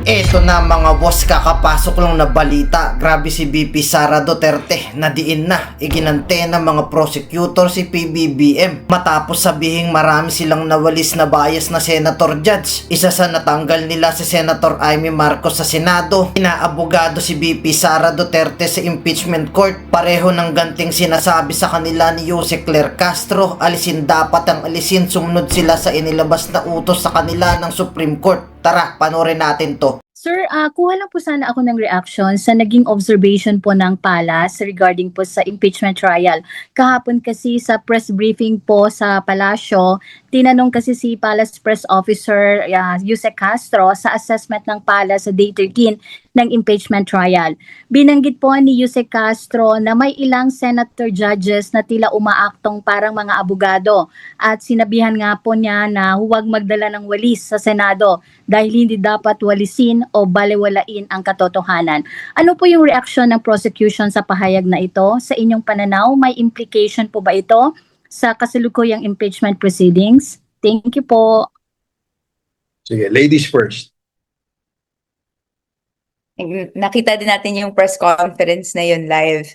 Eto na mga boss, kakapasok lang na balita. Grabe si VP Sara Duterte, nadiin na, iginante ng mga prosecutor si PBBM. Matapos sabihing marami silang nawalis na bias na senator judge. Isa sa natanggal nila si Senator Amy Marcos sa Senado. Inaabogado si VP Sara Duterte sa impeachment court. Pareho ng ganting sinasabi sa kanila ni Jose Claire Castro. Alisin dapat ang alisin, sumunod sila sa inilabas na utos sa kanila ng Supreme Court. Tara, panoorin natin to. Sir, kuha lang po sana ako ng reaction sa naging observation po ng Palace regarding po sa impeachment trial. Kahapon kasi sa press briefing po sa Palasyo, tinanong kasi si Palace Press Officer Jose Castro sa assessment ng Palace sa Day 13 ng impeachment trial. Binanggit po ni Jose Castro na may ilang senator judges na tila umaaktong parang mga abogado at sinabihan nga po niya na huwag magdala ng walis sa Senado dahil hindi dapat walisin o balewalain ang katotohanan. Ano po yung reaksyon ng prosecution sa pahayag na ito? Sa inyong pananaw, may implication po ba ito sa kasalukuyang impeachment proceedings? Thank you po. Sige, ladies first. Nakita din natin yung press conference na yun live.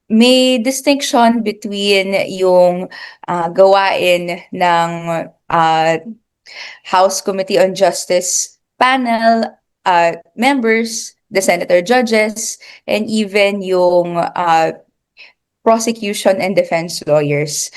May distinction between yung gawain ng House Committee on Justice panel members, the senator judges, and even yung prosecution and defense lawyers.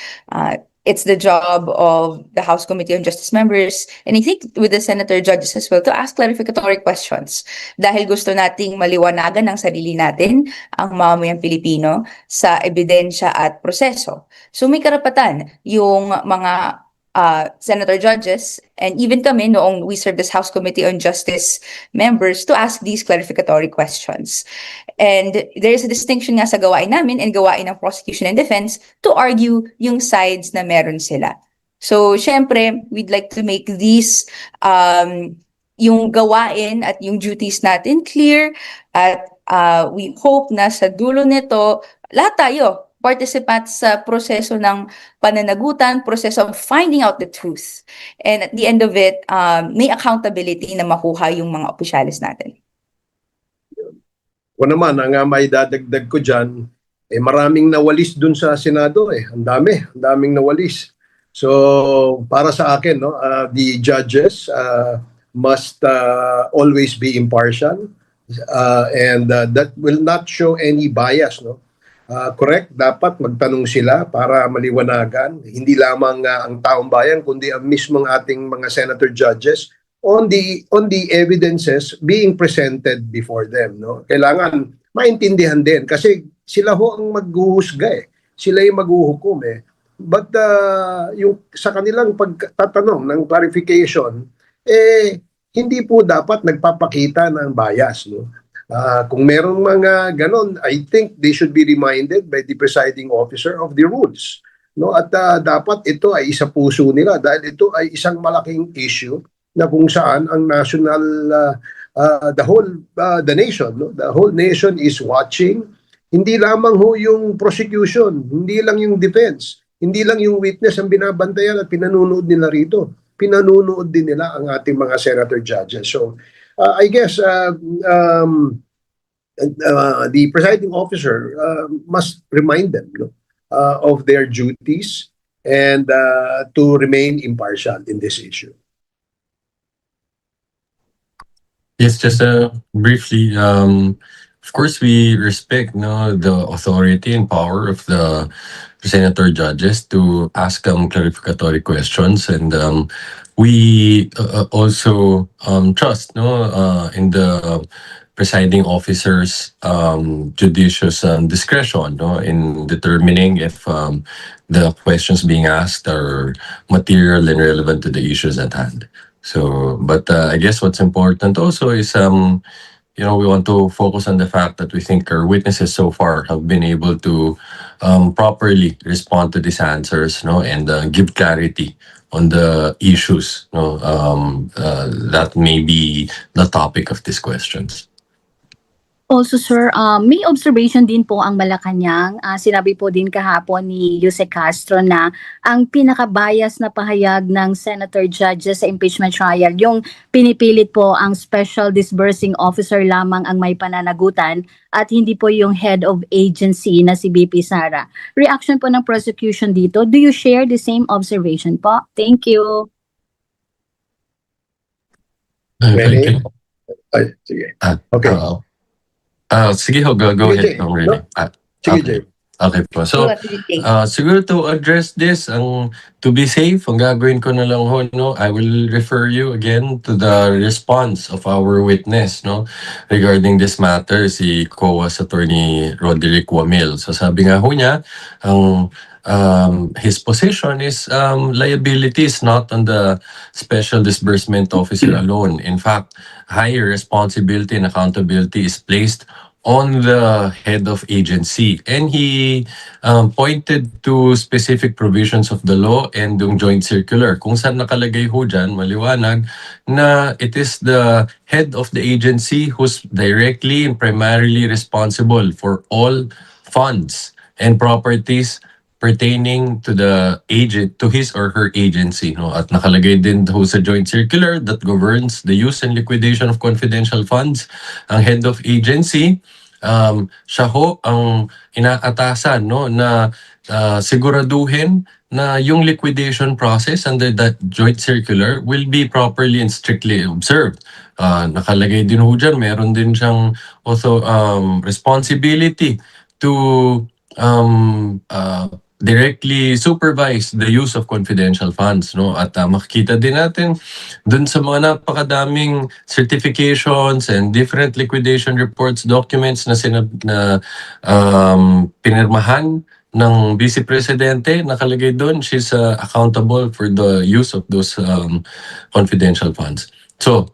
It's the job of the House Committee on Justice members, and I think with the senator judges as well, to ask clarificatory questions. Dahil gusto nating maliwanagan ng sarili natin, ang mamamayang Pilipino, sa ebidensya at proseso. So may karapatan yung mga senator judges, and even kami noong we served as House Committee on Justice members, to ask these clarificatory questions. And there is a distinction nga sa gawain namin and gawain ng prosecution and defense to argue yung sides na meron sila. So, syempre, we'd like to make these yung gawain at yung duties natin clear, at we hope na sa dulo nito, lahat tayo participants sa proseso ng pananagutan, proseso of finding out the truth. And at the end of it, may accountability na makuha yung mga opisyalis natin. O naman, ang may dadagdag ko dyan, maraming nawalis dun sa Senado. Ang daming nawalis. So, para sa akin, no, the judges must always be impartial, and that will not show any bias, no? Correct, dapat magtanong sila para maliwanagan, hindi lamang ang taong bayan, kundi ang mismong ating mga senator judges on the evidences being presented before them, no? Kailangan maintindihan din kasi sila ho ang maghuhusga sila yung maghuhukom But yung sa kanilang pagtatanong ng clarification, hindi po dapat nagpapakita ng bias, no? Kung merong mga ganon, I think they should be reminded by the presiding officer of the rules, no? At dapat ito ay isa puso nila dahil ito ay isang malaking issue na kung saan ang national, the nation, no? The whole nation is watching. Hindi lamang ho yung prosecution, hindi lang yung defense, hindi lang yung witness ang binabantayan at pinanunood nila rito. Pinanunood din nila ang ating mga senator judges. So, I guess the presiding officer must remind them, no, of their duties and to remain impartial in this issue. Yes, just briefly, of course, we respect the authority and power of the senator judges to ask clarificatory questions, and we also trust in the presiding officer's judicious discretion in determining if the questions being asked are material and relevant to the issues at hand. So, but I guess what's important also is we want to focus on the fact that we think our witnesses so far have been able to properly respond to these answers, and give clarity on the issues, that may be the topic of these questions. Also, sir, may observation din po ang Malacanang. Sinabi po din kahapon ni Jose Castro na ang pinaka-bias na pahayag ng senator judges sa impeachment trial, yung pinipilit po ang special disbursing officer lamang ang may pananagutan at hindi po yung head of agency na si BP Sara. Reaction po ng prosecution dito, do you share the same observation po? Thank you. Many? Ay, sige. Okay. Sige ho, go Sige, ahead. Jay. Kong No? Rene. Sige, Okay. Jay. Okay po. So, What do you think? siguro to address this, to be safe, ang gagawin ko na lang ho, no, I will refer you again to the response of our witness, no, regarding this matter, si COA's attorney Roderick Wamil. So sabi nga ho niya, his position is liability is not on the special disbursement officer alone. In fact, higher responsibility and accountability is placed on the head of agency. And he pointed to specific provisions of the law and yung joint circular. Kung saan nakalagay ho dyan, maliwanag, na it is the head of the agency who's directly and primarily responsible for all funds and properties pertaining to the agent, to his or her agency, no? At nakalagay din ho sa joint circular that governs the use and liquidation of confidential funds. Ang head of agency, siya ho ang inaatasan, no, na siguraduhin na yung liquidation process under that joint circular will be properly and strictly observed. Nakalagay din ho dyan, meron din siyang also responsibility to directly supervise the use of confidential funds, no? At makikita din natin dun sa mga napakadaming certifications and different liquidation reports, documents na pinirmahan ng Vice Presidente, nakalagay doon she's accountable for the use of those confidential funds. So,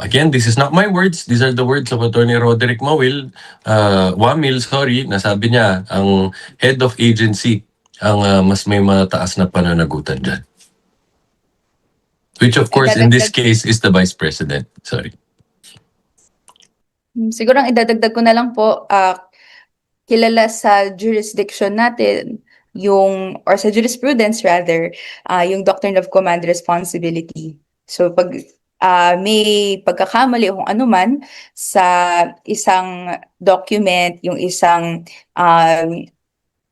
again, this is not my words. These are the words of Attorney Roderick Wamil, na sabi niya, ang head of agency ang mas may mataas na pananagutan dyan. Which of course, in this case, is the Vice President. Sorry. Siguro ang idadagdag ko na lang po, kilala sa jurisdiction natin, or sa jurisprudence rather, yung doctrine of command responsibility. So pag may pagkakamali kung anuman sa isang document, yung isang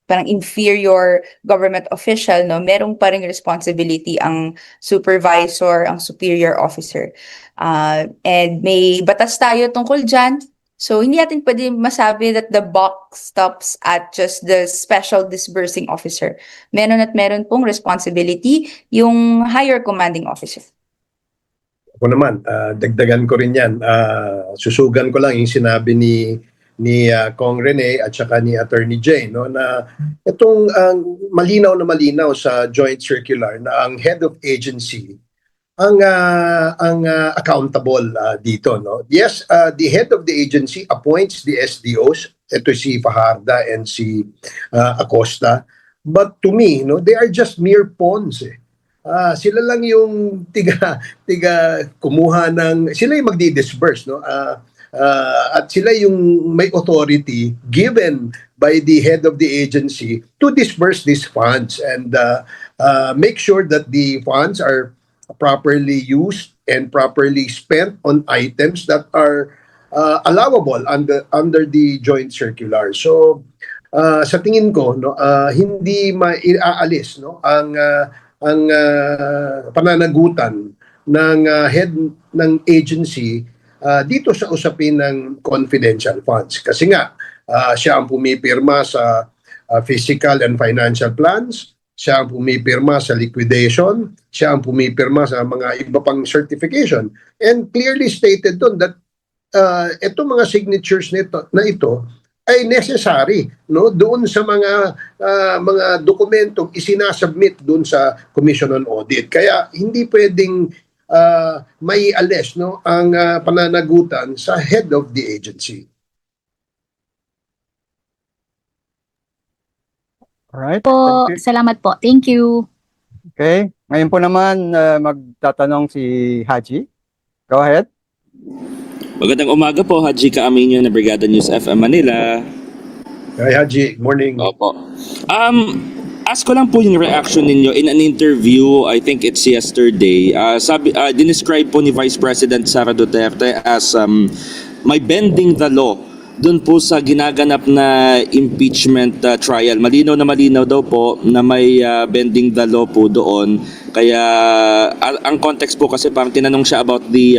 parang inferior government official, no, merong pa ring responsibility ang supervisor, ang superior officer. And may batas tayo tungkol dyan. So hindi natin pwede masabi that the buck stops at just the special disbursing officer. Meron at meron pong responsibility yung higher commanding officer. Ako naman, dagdagan ko rin yan. Susugan ko lang yung sinabi ni Kong Rene at saka ni Attorney Jay, no, na itong malinaw na malinaw sa joint circular na ang head of agency ang accountable dito, no. Yes, the head of the agency appoints the SDOs, ito si Fajarda and si Acosta, but to me, no, they are just mere pawns. Sila lang yung tiga kumuha ng, sila yung magdi-disburse, no. At sila yung may authority given by the head of the agency to disburse these funds and make sure that the funds are properly used and properly spent on items that are allowable under the joint circular. So sa tingin ko, no, hindi maiaalis, no, ang pananagutan ng head ng agency dito sa usapin ng confidential funds. Kasi nga, siya ang pumipirma sa physical and financial plans, siya ang pumipirma sa liquidation, siya ang pumipirma sa mga iba pang certification. And clearly stated doon that itong mga signatures na ito ay necessary, no, doon sa mga dokumentong isinasubmit doon sa Commission on Audit. Kaya hindi pwedeng maialis, no, ang pananagutan sa head of the agency. Alright. Po, Thank you. salamat po. Thank you. Okay. Ngayon po naman magtatanong si Haji. Go ahead. Magandang umaga po, Haji Kaaminyo ng Brigada News FM Manila. Hi Haji, morning. Opo. Ask ko lang po yung reaction ninyo in an interview, I think it's yesterday. Dinescribe po ni Vice President Sara Duterte as may bending the law doon po sa ginaganap na impeachment trial. Malinaw na malinaw daw po na may bending the law po doon. Kaya ang context po kasi parang tinanong siya about the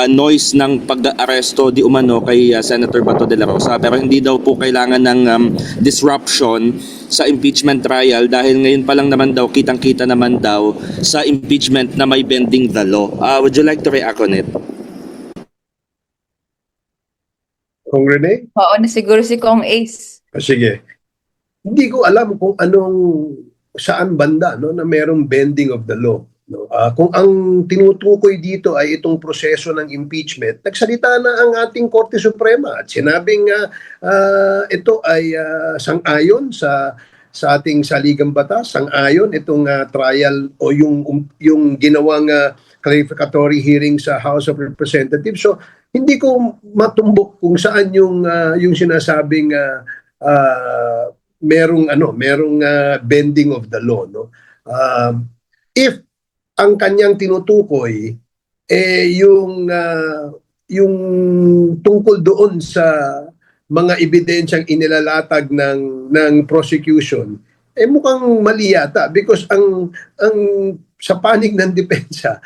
noise ng pag-aresto di umano kay Senator Bato de la Rosa, pero hindi daw po kailangan ng disruption sa impeachment trial dahil ngayon pa lang naman daw kitang-kita naman daw sa impeachment na may bending the law. Would you like to react on it? Kung Rene? Oo, na siguro si Kong Ace. Sige. Hindi ko alam kung saan banda no na merong bending of the law, no. Kung ang tinutukoy dito ay itong proseso ng impeachment, nagsalita na ang ating Korte Suprema at sinabing ito ay sang-ayon sa ating saligang batas, sang-ayon itong trial o yung ginawang clarificatory hearing sa House of Representatives. So hindi ko matumbok kung saan yung sinasabing merong bending of the law, no. If ang kanyang tinutukoy yung tungkol doon sa mga ebidensyang inilalatag ng prosecution, mukhang mali yata because ang sa panig ng depensa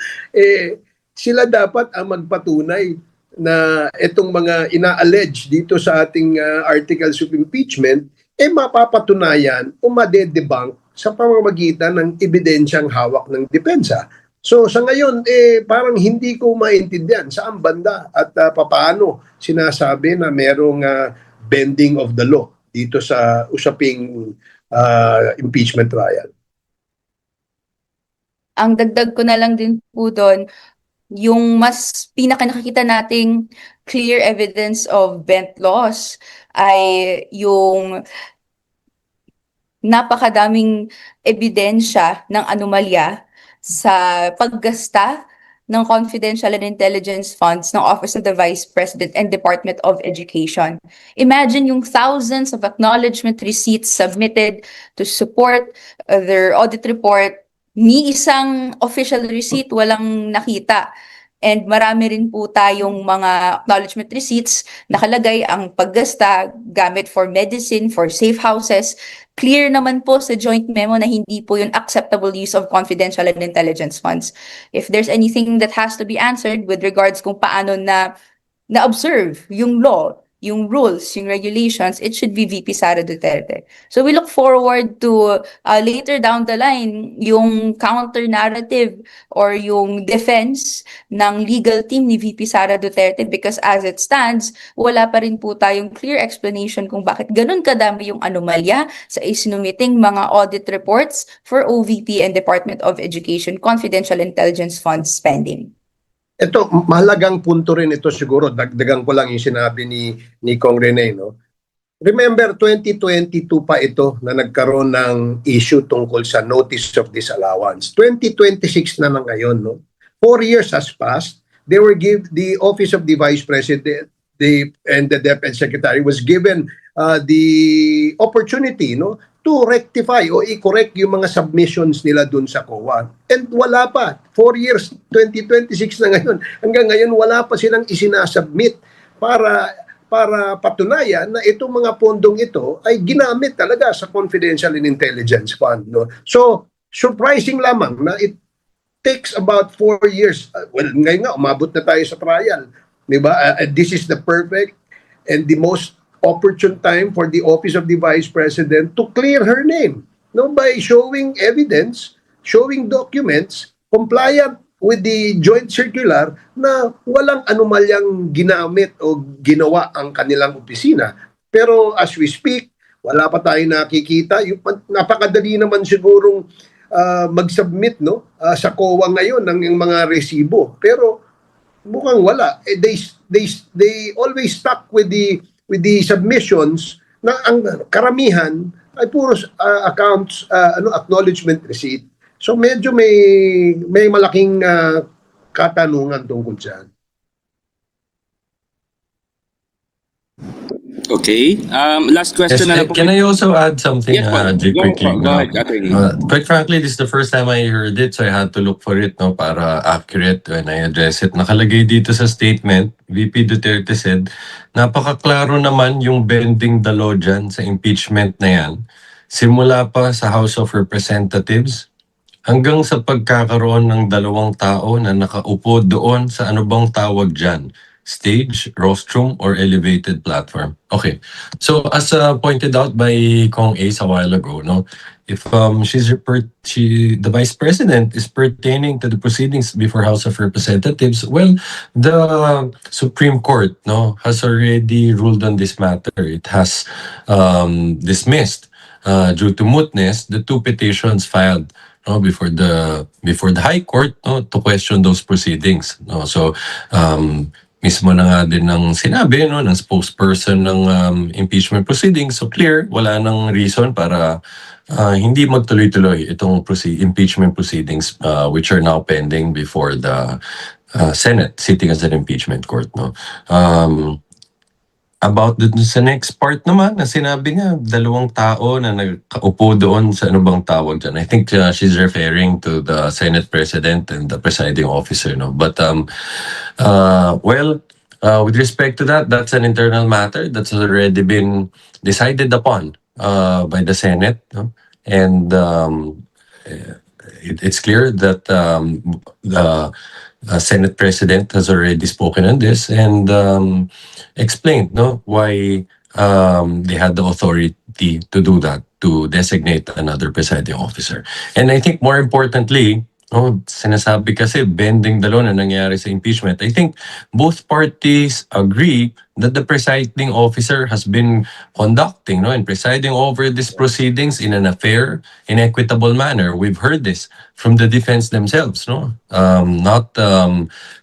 sila dapat ang magpatunay na itong mga ina-allege dito sa ating articles of impeachment mapapatunayan o madedebunk sa pamamagitan ng ebidensyang hawak ng depensa. So sa ngayon parang hindi ko maintindihan saan banda at papaano sinasabi na merong bending of the law dito sa usaping impeachment trial. Ang dagdag ko na lang din po doon, yung mas nakikita nating clear evidence of bent laws ay yung napakadaming ebidensya ng anomalya sa paggasta ng confidential and intelligence funds ng Office of the Vice President and Department of Education. Imagine yung thousands of acknowledgement receipts submitted to support their audit report. Ni isang official receipt walang nakita. And marami rin po tayong mga acknowledgement receipts nakalagay ang paggasta gamit for medicine, for safe houses. Clear naman po sa joint memo na hindi po yung acceptable use of confidential and intelligence funds. If there's anything that has to be answered with regards kung paano na-observe yung law, yung rules, yung regulations, it should be VP Sara Duterte. So we look forward to later down the line, yung counter-narrative or yung defense ng legal team ni VP Sara Duterte because as it stands, wala pa rin po tayong clear explanation kung bakit ganun kadami yung anomalya sa isinumiting mga audit reports for OVP and Department of Education Confidential Intelligence Fund spending. Ito, mahalagang punto rin ito siguro, dagdagan ko lang yung sinabi ni Kong Rene, no? Remember, 2022 pa ito na nagkaroon ng issue tungkol sa notice of disallowance. 2026 na ngayon, no? 4 years has passed. The Office of the Vice President and the DepEd Secretary was given the opportunity, no, to rectify o i-correct yung mga submissions nila dun sa COA. And wala pa. 4 years, 2026 na ngayon. Hanggang ngayon, wala pa silang isinasubmit para patunayan na itong mga pondong ito ay ginamit talaga sa Confidential and Intelligence Fund. No? So, surprising lamang na it takes about 4 years. Well, ngayon nga, umabot na tayo sa trial. Diba? This is the perfect and the most opportune time for the Office of the Vice President to clear her name, no, by showing evidence, showing documents compliant with the joint circular na walang anomalyang ginamit o ginawa ang kanilang opisina. Pero as we speak, wala pa tayong nakikita. Napakadali naman sigurong mag-submit, no, sa COA ngayon ng mga resibo. Pero mukhang wala. They always stuck with the submissions na ang karamihan ay puro accounts, acknowledgement receipt. So medyo may malaking katanungan tungkol dyan. Okay. Last Yes, question na lang po. can I also add something, Yes, po. Jay, Go, quickly? go ahead, attorney. Quite frankly, this is the first time I heard it, so I had to look for it, no, para accurate when I address it. Nakalagay dito sa statement, VP Duterte said, napakaklaro naman yung bending the law dyan sa impeachment na yan. Simula pa sa House of Representatives, hanggang sa pagkakaroon ng dalawang tao na nakaupo doon sa ano bang tawag dyan? Stage, rostrum, or elevated platform. Okay. So as pointed out by Kong Ace a while ago, no, if the Vice President is pertaining to the proceedings before House of Representatives, well, the Supreme Court, no, has already ruled on this matter. It has dismissed due to mootness the two petitions filed, no, before the High Court, no, to question those proceedings, no. So mismo na nga din ng sinabi, no, ng spokesperson ng impeachment proceedings, so clear, wala nang reason para hindi magtuloy-tuloy itong impeachment proceedings which are now pending before the Senate sitting as an impeachment court, no. About sa next part naman na sinabi niya, dalawang tao na nagkaupo doon sa ano bang tawag dyan. I think she's referring to the Senate President and the presiding officer, no. But with respect to that, that's an internal matter that's already been decided upon by the Senate, no? And it's clear that the Senate President has already spoken on this and explained, no, why they had the authority to do that, to designate another presiding officer. And I think more importantly, no, sinasabi kasi bending the law na nangyari sa impeachment. I think both parties agree that the presiding officer has been conducting, no, and presiding over these proceedings in an fair and equitable manner. We've heard this from the defense themselves, no, not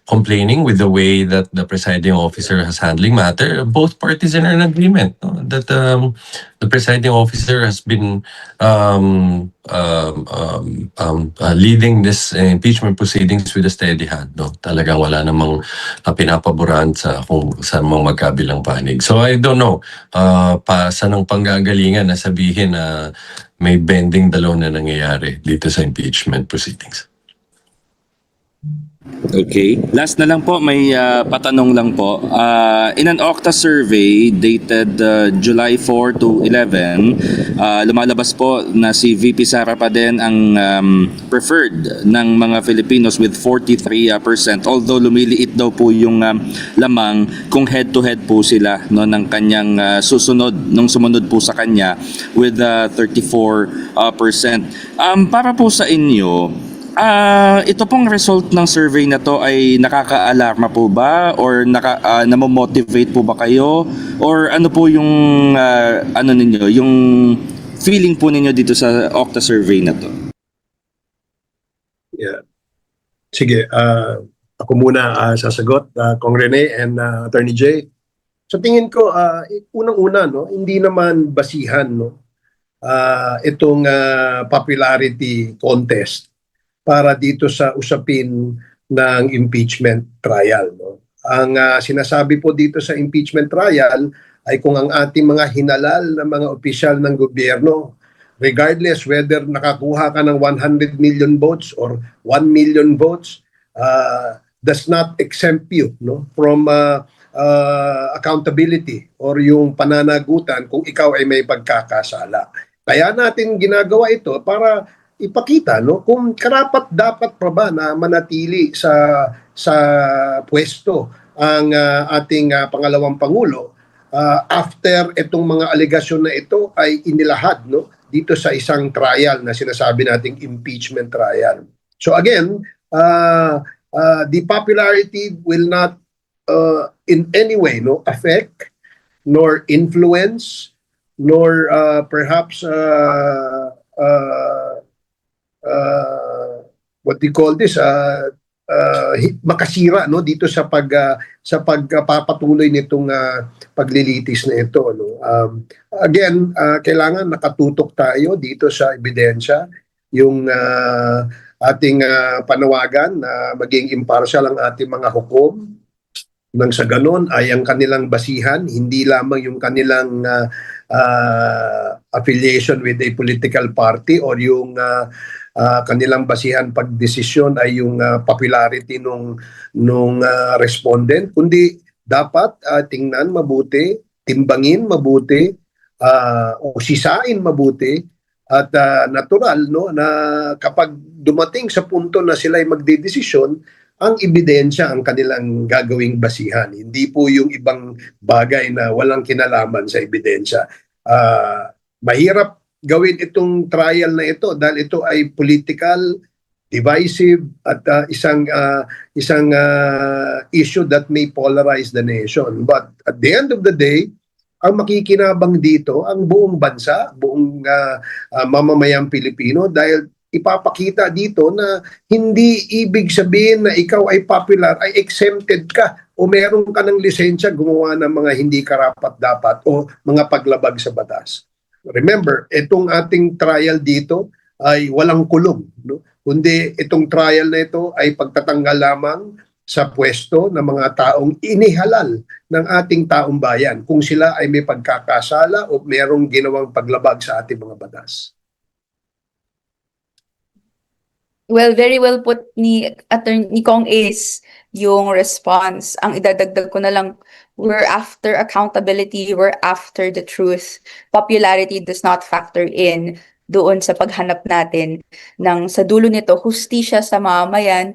complaining with the way that the presiding officer has handling matter. Both parties are in agreement, no, that the presiding officer has been leading this impeachment proceedings with a steady hand, no. Talagang wala namang pinapaboran sa mga magkabilang panig. So I don't know saan ang panggagalingan na sabihin na may bending the law na nangyayari dito sa impeachment proceedings. Okay. Last na lang po, may patanong lang po. In an Okta survey dated July 4 to 11, lumalabas po na si VP Sara pa din ang preferred ng mga Filipinos with 43%. Although lumiliit daw po yung lamang kung head-to-head po sila, no, ng kanyang sumunod po sa kanya with 34%. Para po sa inyo, ito pong result ng survey na to ay nakaka-alarma po ba or namo-motivate po ba kayo or ano po yung ano ninyo, yung feeling po ninyo dito sa Okta survey na to? Yeah. Sige, ako muna sasagot, Kong Rene and Attorney Jay. Sa tingin ko, unang-una, no, hindi naman basihan, no, itong popularity contest para dito sa usapin ng impeachment trial, no. Ang sinasabi po dito sa impeachment trial ay kung ang ating mga hinalal na mga opisyal ng gobyerno, regardless whether nakakuha ka ng 100 million votes or 1 million votes, does not exempt you, no, from accountability or yung pananagutan kung ikaw ay may pagkakasala. Kaya natin ginagawa ito para ipakita, no, kung karapat dapat pa ba na manatili sa pwesto ang ating pangalawang pangulo after itong mga alegasyon na ito ay inilahad, no, dito sa isang trial na sinasabi nating impeachment trial. So again, the popularity will not in any way, no, affect nor influence nor perhaps what do you call this, makasira, no, dito sa pagpapatuloy nitong paglilitis na ito, no. Again, kailangan nakatutok tayo dito sa ebidensya, yung ating panawagan na maging impartial ang ating mga hukom, nang sa ganon ay ang kanilang basihan, hindi lamang yung kanilang affiliation with a political party or yung kanilang basihan pagdesisyon ay yung popularity nung respondent, kundi dapat tingnan mabuti, timbangin mabuti, usisain mabuti at natural no na kapag dumating sa punto na sila ay magdedesisyon, ang ebidensya ang kanilang gagawing basihan. Hindi po yung ibang bagay na walang kinalaman sa ebidensya. Mahirap gawin itong trial na ito dahil ito ay political, divisive at isang issue that may polarize the nation. But at the end of the day, ang makikinabang dito ang buong bansa, buong mamamayang Pilipino dahil ipapakita dito na hindi ibig sabihin na ikaw ay popular, ay exempted ka o meron ka ng lisensya gumawa ng mga hindi karapat-dapat o mga paglabag sa batas. Remember, itong ating trial dito ay walang kulong, no? Kundi itong trial na ito ay pagtatanggal lamang sa pwesto ng mga taong inihalal ng ating taong bayan kung sila ay may pagkakasala o merong ginawang paglabag sa ating mga batas. Well, very well put ni Attorney Kong Ace yung response. Ang idadagdag ko na lang, we're after accountability, we're after the truth. Popularity does not factor in doon sa paghanap natin ng sa dulo nito, hustisya sa mamamayan,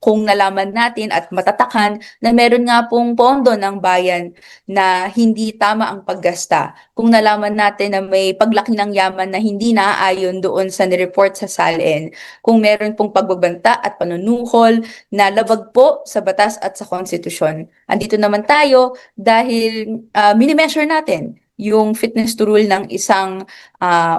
kung nalaman natin at matatakan na meron nga pong pondo ng bayan na hindi tama ang paggasta. Kung nalaman natin na may paglaki ng yaman na hindi naaayon doon sa nireport sa SALN. Kung meron pong pagbabanta at panunuhol na labag po sa batas at sa konstitusyon. Andito naman tayo dahil minimeasure natin yung fitness to rule ng isang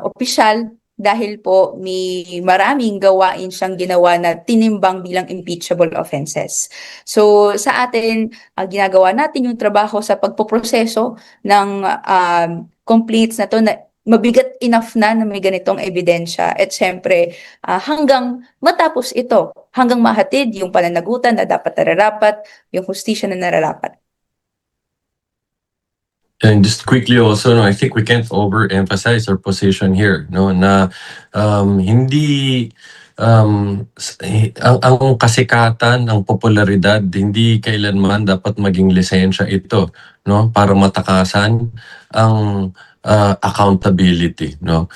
opisyal dahil po may maraming gawain siyang ginawa na tinimbang bilang impeachable offenses. So sa atin, ginagawa natin yung trabaho sa pagpoproseso ng complaints na to na mabigat enough na may ganitong ebidensya. At syempre, hanggang matapos ito, hanggang mahatid yung pananagutan na dapat nararapat, yung hustisya na nararapat. And just quickly also, no, I think we can't overemphasize our position here, no, na hindi ang kasikatan, ang popularidad, hindi kailanman dapat maging lisensya ito, no, para matakasan ang accountability, no.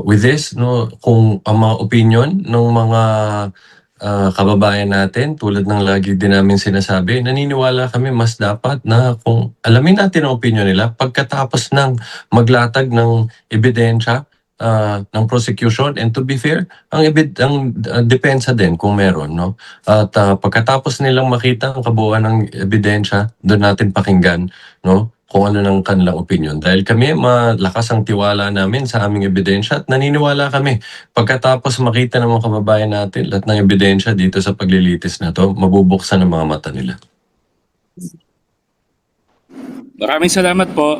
With this, no, kung ang mga opinion ng mga kababayan natin, tulad ng lagi din namin sinasabi, naniniwala kami mas dapat na kung alamin natin ang opinion nila pagkatapos ng maglatag ng ebidensya ng prosecution, and to be fair, ang depensa din kung meron, no? At pagkatapos nilang makita ang kabuuan ng ebidensya, doon natin pakinggan, no, kung ano ng kanilang opinion. Dahil kami, malakas ang tiwala namin sa aming ebidensya at naniniwala kami pagkatapos makita ng mga kababayan natin lahat ng ebidensya dito sa paglilitis na to, mabubuksan ang mga mata nila. Maraming salamat po.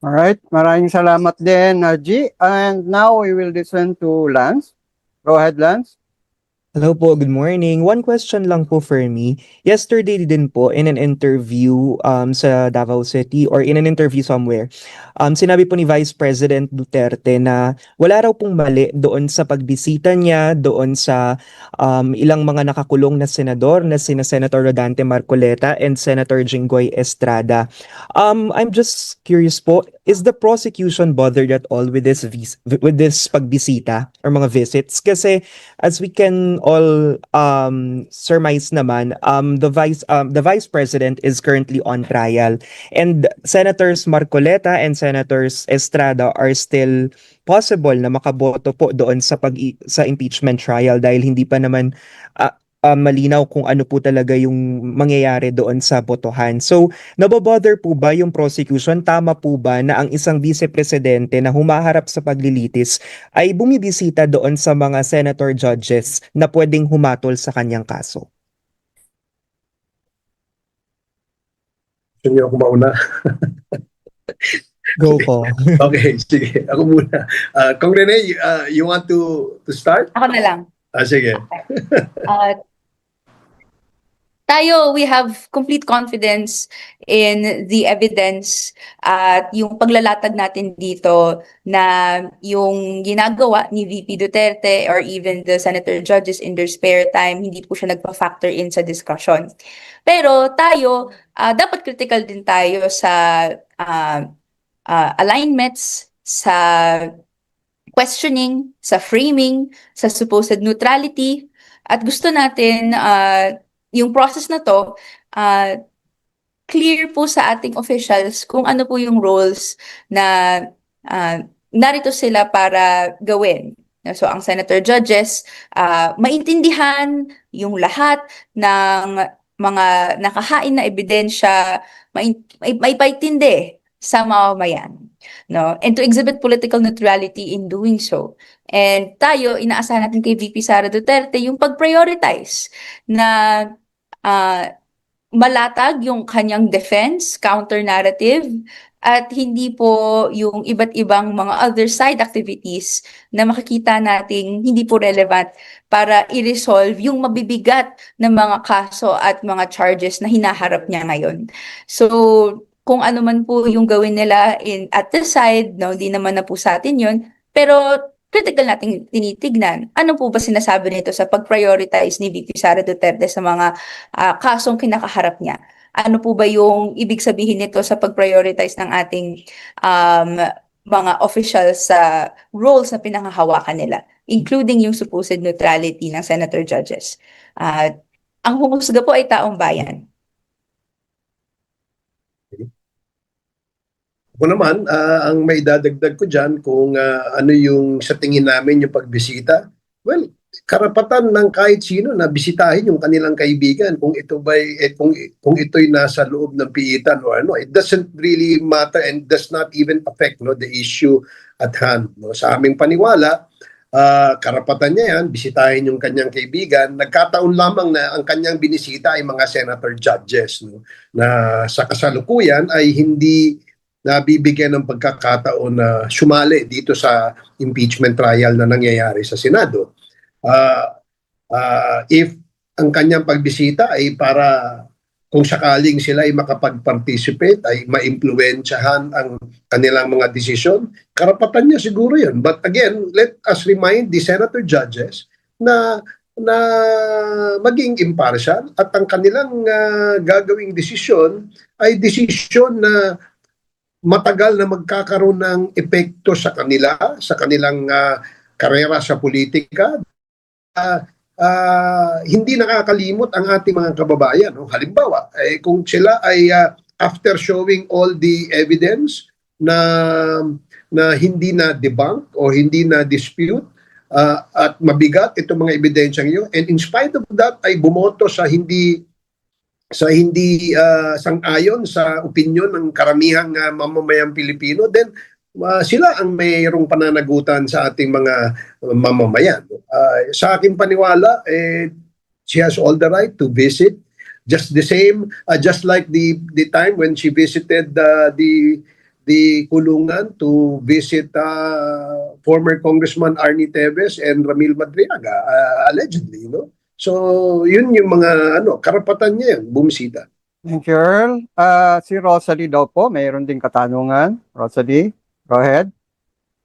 Alright, maraming salamat din, G. And now we will listen to Lance. Go ahead, Lance. Hello po, good morning. One question lang po for me. Yesterday din po in an interview sa Davao City or in an interview somewhere, sinabi po ni Vice President Duterte na wala raw pong mali doon sa pagbisita niya doon sa ilang mga nakakulong na senador na sina Senator Rodante Marcoleta and Senator Jinggoy Estrada. I'm just curious po, is the prosecution bothered at all with this pagbisita or mga visits? Kasi as we can all surmise naman, the vice president is currently on trial, and Senators Marcoleta and Senators Estrada are still possible na makaboto po doon sa impeachment trial dahil hindi pa naman malinaw kung ano po talaga yung mangyayari doon sa botohan. So, nabobother po ba yung prosecution? Tama po ba na ang isang vice-presidente na humaharap sa paglilitis ay bumibisita doon sa mga senator judges na pwedeng humatol sa kanyang kaso? Gusto niyo ako mauna? Go po. Okay, sige. Ako muna. Kung Rene, you want to start? Ako na lang. Sige. tayo, we have complete confidence in the evidence at yung paglalatag natin dito na yung ginagawa ni VP Duterte or even the senator judges in their spare time, hindi po siya nagpa-factor in sa discussion. Pero tayo, dapat critical din tayo sa alignments, sa questioning, sa framing, sa supposed neutrality, at gusto natin yung process na to, clear po sa ating officials kung ano po yung roles na narito sila para gawin. So ang senator judges, maintindihan yung lahat ng mga nakahain na ebidensya, maipaitindi sa mamamayan. No? And to exhibit political neutrality in doing so. And tayo, inaasahan natin kay VP Sara Duterte yung pag-prioritize na malatag yung kanyang defense, counter-narrative, at hindi po yung iba't ibang mga other side activities na makikita nating hindi po relevant para i-resolve yung mabibigat na mga kaso at mga charges na hinaharap niya ngayon. So, kung ano man po yung gawin nila at the side, no, hindi naman na po sa atin yun, pero critical nating tinitignan. Ano po ba sinasabi nito sa pag-prioritize ni VP Sara Duterte sa mga kasong kinakaharap niya? Ano po ba yung ibig sabihin nito sa pag-prioritize ng ating mga officials sa roles na pinanghahawakan nila, including yung supposed neutrality ng senator judges? Ang humusga po ay taong bayan. Ako naman, ang may dadagdag ko dyan kung ano yung sa tingin namin yung pagbisita, well, karapatan ng kahit sino na bisitahin yung kanilang kaibigan kung ito kung ito'y nasa loob ng piitan o ano, it doesn't really matter and does not even affect the issue at hand. No? Sa aming paniwala, karapatan niya yan, bisitahin yung kanyang kaibigan. Nagkataon lamang na ang kanyang binisita ay mga senator judges, no? Na sa kasalukuyan ay hindi nabibigyan ng pagkakataon na sumali dito sa impeachment trial na nangyayari sa Senado. If ang kanyang pagbisita ay para kung sakaling sila ay makapag-participate, ay ma-impluwensyahan ang kanilang mga desisyon, karapatan niya siguro yun. But again, let us remind the senator judges na maging impartial at ang kanilang gagawing desisyon ay desisyon na matagal na magkakaroon ng epekto sa kanilang karera sa politika. Hindi nakakalimot ang ating mga kababayan. No? Halimbawa, kung sila ay after showing all the evidence na hindi na debunk o hindi na dispute at mabigat itong mga ebidensyang yun, and in spite of that ay bumoto sa hindi sang-ayon sa opinyon ng karamihang mamamayang Pilipino, then sila ang mayroong pananagutan sa ating mga mamamayan. Sa aking paniwala, she has all the right to visit, just the same, just like the time when she visited the kulungan to visit former Congressman Arnie Teves and Ramil Madriaga, allegedly, no? So, yun yung mga karapatan niya yan, bumisita. Thank you, Earl. Si Rosalie daw po, mayroon ding katanungan. Rosalie, go ahead.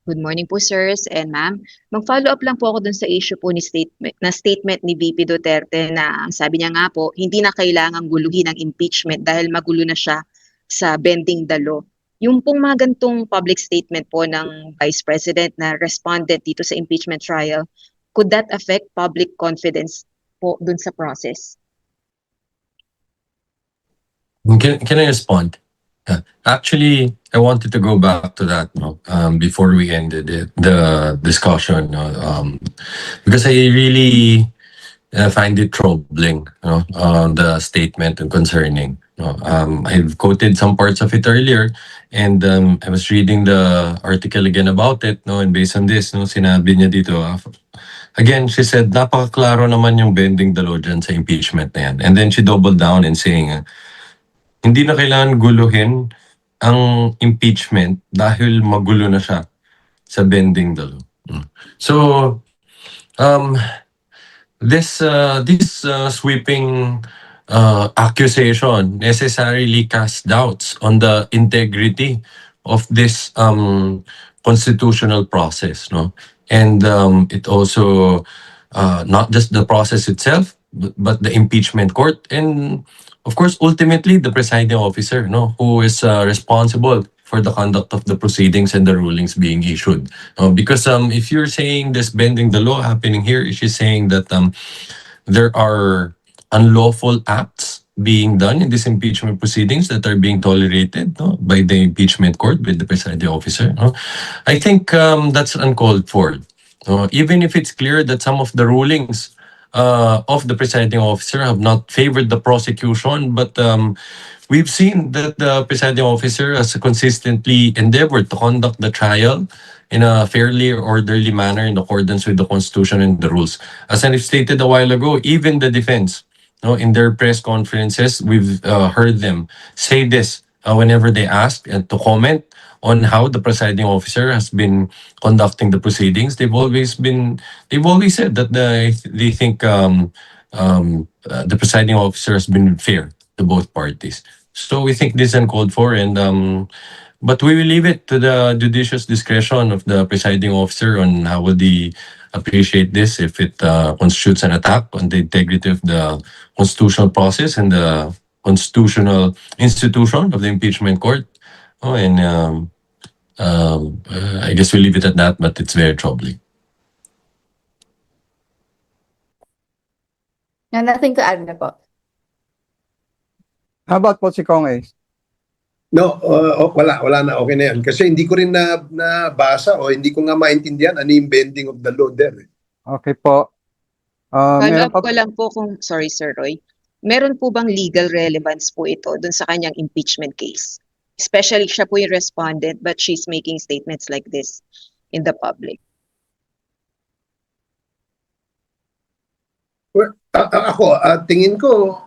Good morning po, sirs and ma'am. Mag-follow up lang po ako dun sa issue po statement ni VP Duterte na ang sabi niya nga po, hindi na kailangang guluhin ang impeachment dahil magulo na siya sa bending the law. Yung pong mga gantong public statement po ng Vice President na respondent dito sa impeachment trial, could that affect public confidence po dun sa process? Can I respond? Actually, I wanted to go back to that before we ended the discussion because I really find it troubling, the statement and concerning. I've quoted some parts of it earlier, and I was reading the article again about it, and based on this, sinabi niya dito, again, she said, napakaklaro naman yung bending the law dyan sa impeachment na yan. And then she doubled down in saying, hindi na kailangan guluhin ang impeachment dahil magulo na siya sa bending the law. So, this sweeping accusation necessarily cast doubts on the integrity of this constitutional process, no? And it also not just the process itself, but the impeachment court, and of course, ultimately the presiding officer, no, who is responsible for the conduct of the proceedings and the rulings being issued. Because if you're saying there's bending the law happening here, she's saying that there are unlawful acts being done in these impeachment proceedings that are being tolerated, no, by the impeachment court, with the presiding officer. No? I think that's uncalled for. Even if it's clear that some of the rulings of the presiding officer have not favored the prosecution, but we've seen that the presiding officer has consistently endeavored to conduct the trial in a fairly orderly manner in accordance with the Constitution and the rules. As I've stated a while ago, even the defense, no, in their press conferences, we've heard them say this whenever they ask and to comment on how the presiding officer has been conducting the proceedings. They've always said that they think the presiding officer has been fair to both parties. So we think this is uncalled for, and but we will leave it to the judicious discretion of the presiding officer on how will they appreciate this, if it constitutes an attack on the integrity of the constitutional process and the constitutional institution of the impeachment court. And I guess we'll leave it at that, but it's very troubling. Nothing to add na po. How about po si Kong Ace? No, wala na, okay na yan. Kasi hindi ko rin nabasa o hindi ko nga maintindihan ano yung bending of the law there. Okay po. Follow Meron up pa, ko lang po kung, sorry Sir Roy, meron po bang legal relevance po ito dun sa kanyang impeachment case? Especially siya po yung respondent but she's making statements like this in the public. Well, ako, tingin ko,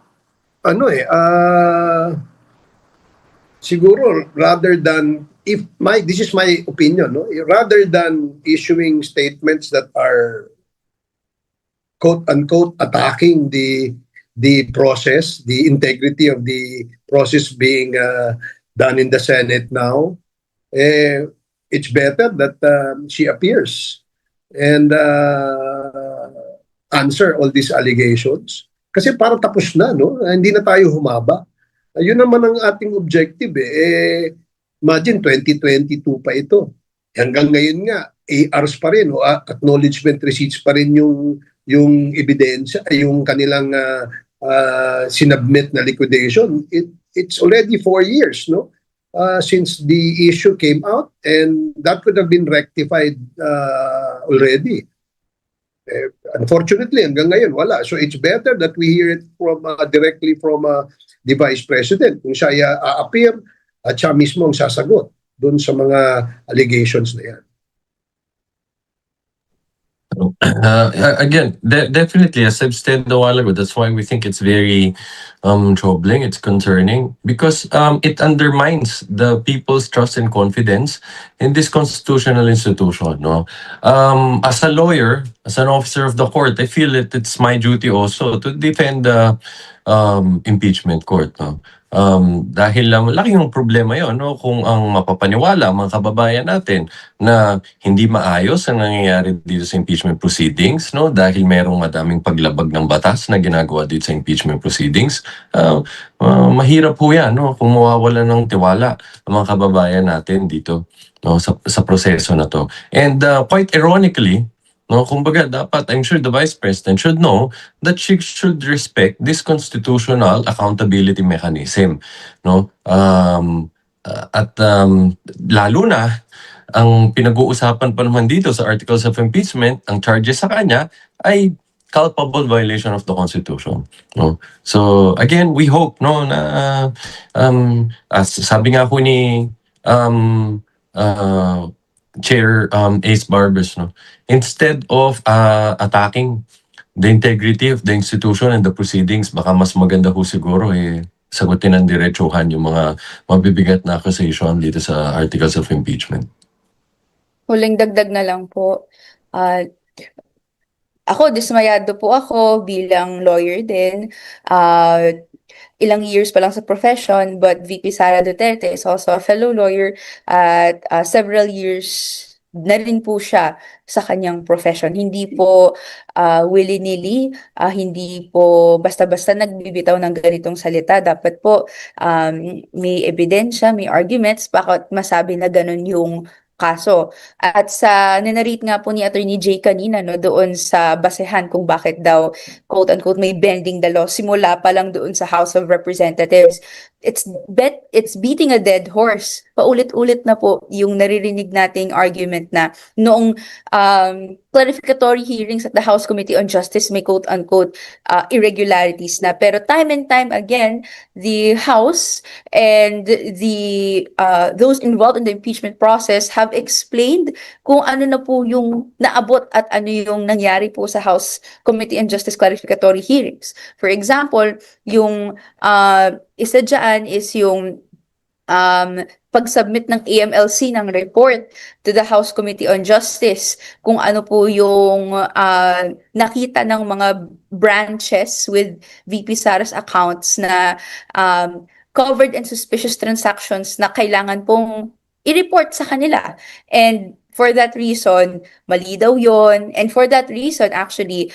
siguro rather than, this is my opinion, no? Rather than issuing statements that are quote unquote attacking the process, the integrity of the process being done in the Senate now, it's better that she appears and answer all these allegations. Kasi para tapos na, no? Hindi na tayo humaba. Yun naman ang ating objective eh. Imagine 2022 pa ito. Hanggang ngayon nga, ARs pa rin o acknowledgement receipts pa rin yung ebidensya, yung kanilang sinubmit na liquidation. It's already 4 years, no? Since the issue came out, and that could have been rectified already. Unfortunately, hanggang ngayon, wala. So it's better that we hear it from directly from the Vice President. Kung siya a-appear at siya mismo ang sasagot doon sa mga allegations na yan. Again, definitely, as I've said a while ago, that's why we think it's very troubling, it's concerning, because it undermines the people's trust and confidence in this constitutional institution. No? As a lawyer, as an officer of the court, I feel that it's my duty also to defend the impeachment court. No? Dahil malaki yung problema yon, no? Kung ang mapapaniwala ang mga kababayan natin na hindi maayos ang nangyayari dito sa impeachment proceedings, no? Dahil merong madaming paglabag ng batas na ginagawa dito sa impeachment proceedings, mahirap po yan, no? Kung mawawala ng tiwala ang mga kababayan natin dito, no? Sa proseso na to. And quite ironically, no, kumbaga dapat, I'm sure the Vice President should know that she should respect this constitutional accountability mechanism, no? Lalo na ang pinag-uusapan pa naman dito sa articles of impeachment, ang charges sa kanya ay culpable violation of the Constitution, no? So again, we hope, no, na as sabi nga po ni Chair Ace Barbers, no, instead of attacking the integrity of the institution and the proceedings, baka mas maganda ho siguro sagutin ng diretsuhan yung mga mabibigat na accusation dito sa articles of impeachment. Huling dagdag na lang po. Ako, dismayado po ako bilang lawyer din. ilang years pa lang sa profession, but VP Sara Duterte is also a fellow lawyer at several years na rin po siya sa kanyang profession. Hindi po willy-nilly, hindi po basta-basta nagbibitaw ng ganitong salita. Dapat po may ebidensya, may arguments bakit masabi na ganun yung kaso. At sa ninarate nga po ni Attorney Jay kanina, no, doon sa basehan kung bakit daw quote-unquote may bending the law, simula pa lang doon sa House of Representatives. It's beating a dead horse. Paulit-ulit na po yung naririnig nating argument na noong clarificatory hearings at the House Committee on Justice may quote-unquote irregularities na. Pero time and time again, the House and those involved in the impeachment process have explained kung ano na po yung naabot at ano yung nangyari po sa House Committee on Justice clarificatory hearings. For example, yung isa dyan is yung pag-submit ng AMLC ng report to the House Committee on Justice kung ano po yung nakita ng mga branches with VP Sara's accounts na covered and suspicious transactions na kailangan pong i-report sa kanila. And for that reason, mali daw yun. And for that reason, actually,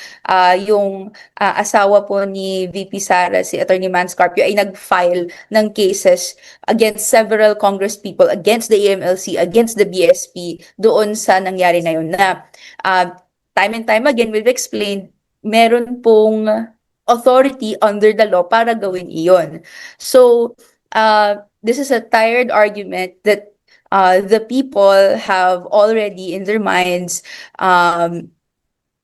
yung asawa po ni VP Sara, si Attorney Mans Carpio, ay nag-file ng cases against several congresspeople, against the AMLC, against the BSP, doon sa nangyari na yun. Na time and time again, we've explained, meron pong authority under the law para gawin iyon. So, this is a tired argument that the people have already in their minds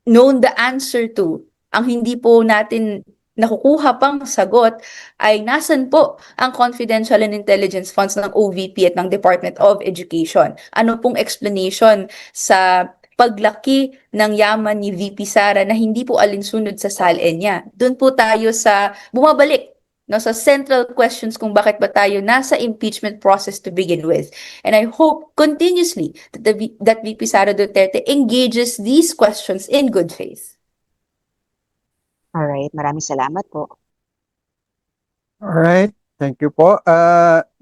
known the answer to. Ang hindi po natin nakukuha pang sagot ay nasan po ang confidential and intelligence funds ng OVP at ng Department of Education. Ano pong explanation sa paglaki ng yaman ni VP Sara na hindi po alinsunod sa SALN niya? Doon po tayo sa bumabalik, no, sa central questions kung bakit ba tayo nasa impeachment process to begin with. And I hope continuously that VP Sara Duterte engages these questions in good faith. Alright, maraming salamat po. Alright, thank you po.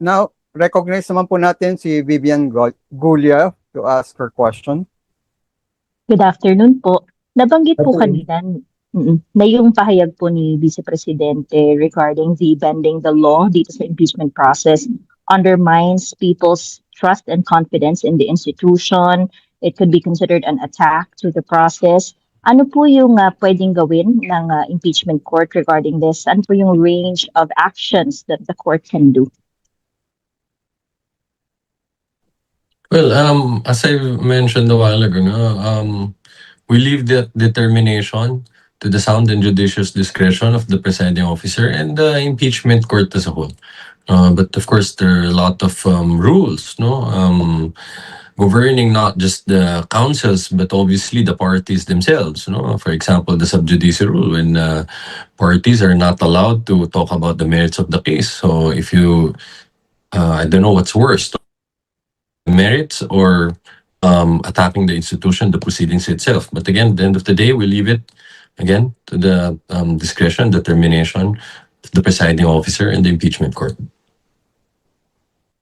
Now, recognize naman po natin si Vivian Gulia to ask her question. Good afternoon po. Nabanggit po kanina na yung pahayag po ni Vice Presidente regarding the bending the law dito sa impeachment process undermines people's trust and confidence in the institution. It could be considered an attack to the process. Ano po yung pwedeng gawin ng impeachment court regarding this? Ano po yung range of actions that the court can do? Well, as I mentioned a while ago, we leave that determination to the sound and judicious discretion of the presiding officer and the impeachment court as a whole. But of course, there are a lot of rules, governing not just the councils, but obviously the parties themselves. For example, the sub judice rule, when parties are not allowed to talk about the merits of the case. So if you, I don't know what's worse, merits or attacking the institution, the proceedings itself. But again, at the end of the day, we leave it again to the discretion, determination of the presiding officer and the impeachment court.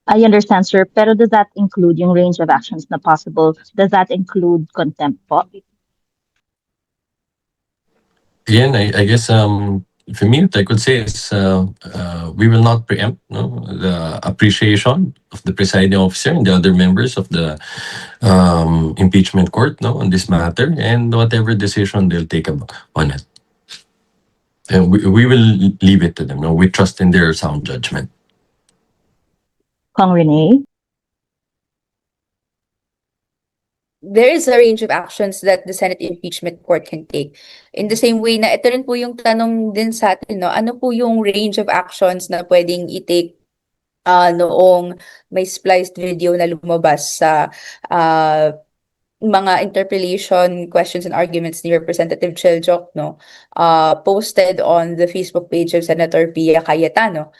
I understand, sir. Pero does that include yung range of actions na possible? Does that include contempt po? Again, I guess for me, what I could say is we will not preempt the appreciation of the presiding officer and the other members of the impeachment court on this matter, and whatever decision they'll take on it. And we will leave it to them. We trust in their sound judgment. Kong Rene? There is a range of actions that the Senate Impeachment Court can take. In the same way na ito rin po yung tanong din sa atin, ano po yung range of actions na pwedeng i-take noong may spliced video na lumabas sa mga interpellation questions and arguments ni Representative Cheljok, posted on the Facebook page of Senator Pia Cayetano.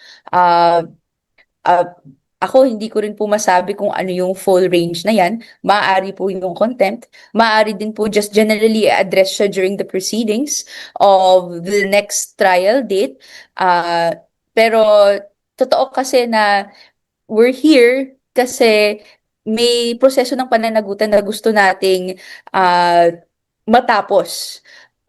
Ako, hindi ko rin po masabi kung ano yung full range na yan. Maaari po yung contempt. Maaari din po just generally address siya during the proceedings of the next trial date. Pero totoo kasi na we're here kasi may proseso ng pananagutan na gusto nating matapos.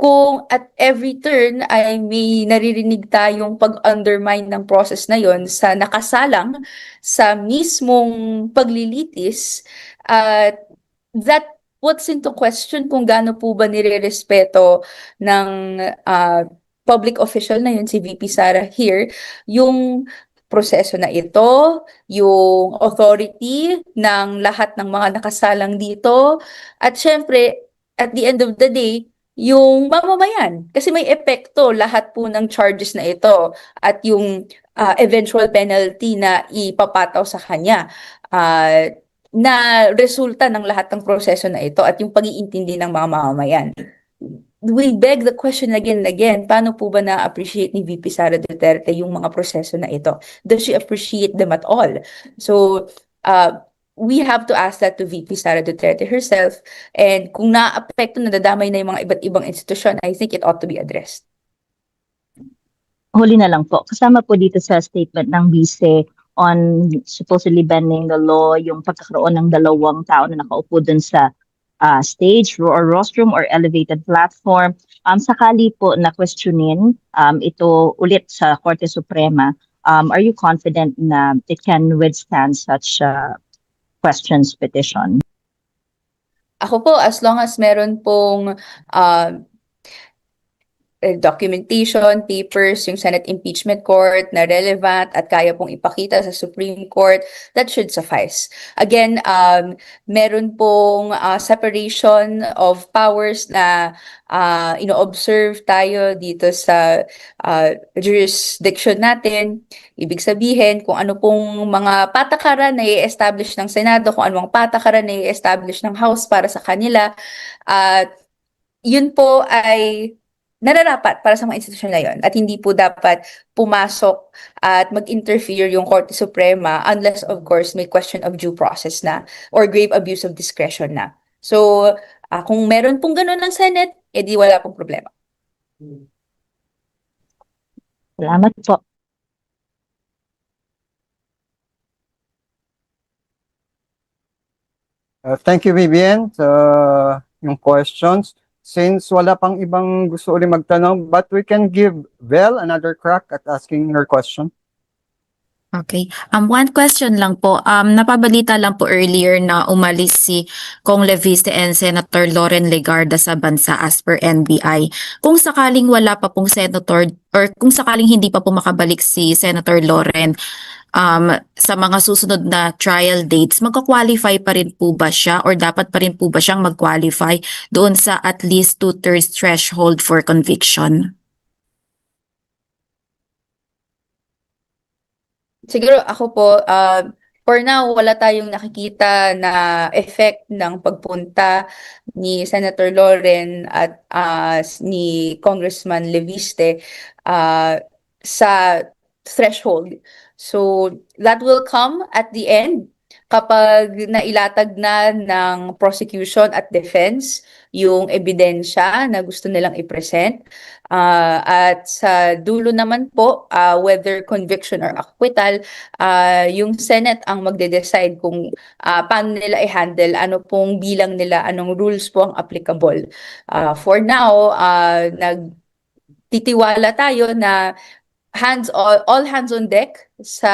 Kung at every turn ay may naririnig tayong pag-undermine ng process na yon sa nakasalang sa mismong paglilitis, that puts into question kung gaano po ba nirerespeto ng public official na yun, si VP Sara here, yung proseso na ito, yung authority ng lahat ng mga nakasalang dito, at syempre, at the end of the day, yung mamamayan. Kasi may epekto lahat po ng charges na ito at yung eventual penalty na ipapataw sa kanya na resulta ng lahat ng proseso na ito at yung pag-iintindi ng mga mamamayan. We beg the question again and again, paano po ba na-appreciate ni VP Sara Duterte yung mga proseso na ito? Does she appreciate them at all? So, we have to ask that to VP Sara Duterte herself. And kung na-apekto, nadadamay na yung mga iba't ibang institusyon, I think it ought to be addressed. Huli na lang po, kasama po dito sa statement ng vice on supposedly bending the law, yung pagkakaroon ng dalawang tao na nakaupo dun sa stage or rostrum or elevated platform. Sakali po na questionin ito ulit sa Korte Suprema, are you confident na it can withstand such questions petition? Ako po, as long as meron pong documentation, papers, yung Senate Impeachment Court na relevant at kaya pong ipakita sa Supreme Court, that should suffice. Again, meron pong separation of powers na ino-observe tayo dito sa jurisdiction natin. Ibig sabihin, kung ano pong mga patakaran na i-establish ng Senado, kung anong patakaran na i-establish ng House para sa kanila, yun po ay nararapat para sa mga institusyon na yun at hindi po dapat pumasok at mag-interfere yung Korte Suprema unless of course may question of due process na or grave abuse of discretion na. So, kung meron pong ganun ng Senate, edi wala pong problema. Salamat po. Thank you, Vivian, sa yung questions. Since wala pang ibang gusto ulit magtanong, but we can give Vel another crack at asking her question. Okay. One question lang po. Napabalita lang po earlier na umalis si Kong Leviste and Senator Loren Legarda sa bansa as per NBI. Kung sakaling wala pa pong senator or kung sakaling hindi pa po makabalik si Senator Loren sa mga susunod na trial dates, magka-qualify pa rin po ba siya or dapat pa rin po ba siyang mag-qualify doon sa at least 2/3 threshold for conviction? Siguro ako po, for now, wala tayong nakikita na effect ng pagpunta ni Senator Loren at ni Congressman Leviste sa threshold. So that will come at the end kapag nailatag na ng prosecution at defense yung ebidensya na gusto nilang i-present. At sa dulo naman po, whether conviction or acquittal, yung Senate ang magde-decide kung paano nila i-handle, ano pong bilang nila, anong rules po ang applicable. For now, nagtitiwala tayo na all hands on deck sa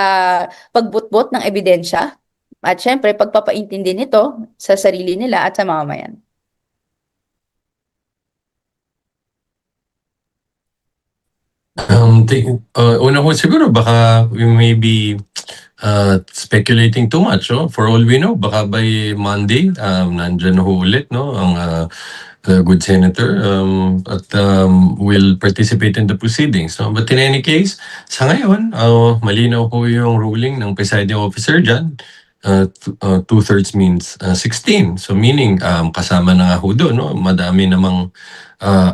pagbutbot ng ebidensya at syempre pagpapaintindi nito sa sarili nila at sa mamamayan. Una ko siguro baka we may be speculating too much, no? For all we know, baka by Monday nandyan na ho ulit, no, ang the good senator at will participate in the proceedings, no? But in any case, sa ngayon, malinaw po yung ruling ng presiding officer dyan. 2/3 means 16. So meaning kasama na nga ho doon, no? Madami namang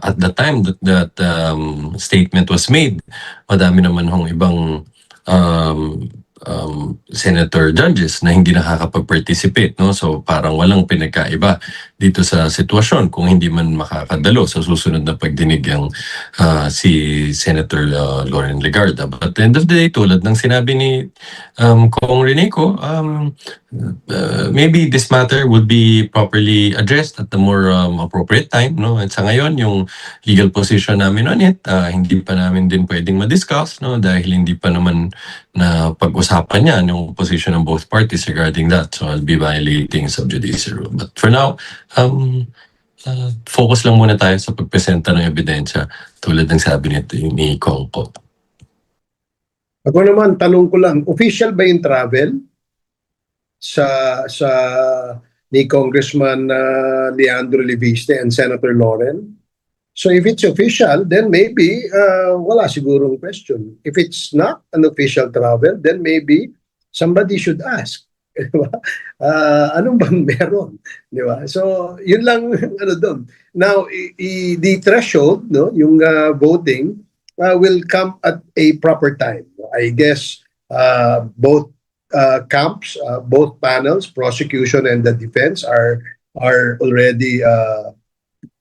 at the time that statement was made, madami naman hong ibang senator judges na hindi nakakapag-participate, no? So parang walang pinagkaiba dito sa sitwasyon kung hindi man makakadalo sa susunod na pagdinig ang si Senator Loren Legarda. But at the end of the day, tulad ng sinabi ni Kong Reneco, maybe this matter would be properly addressed at the more appropriate time, no? At sa ngayon, yung legal position namin on it, hindi pa namin din pwedeng ma-discuss, no? Dahil hindi pa naman na pag-usapan yan yung position ng both parties regarding that. So I'll be violating sub judice rule. But for now, focus lang muna tayo sa pagpresenta ng ebidensya tulad ng sabi ni Kong po. Ako naman, tanong ko lang, official ba yung travel sa ni Congressman Leandro Leviste and Senator Loren? So if it's official, then maybe wala sigurong question. If it's not an official travel, then maybe somebody should ask. Anong bang meron? Di ba? So yun lang ano doon. Now the threshold, no, yung voting will come at a proper time. I guess both camps, both panels, prosecution and the defense are already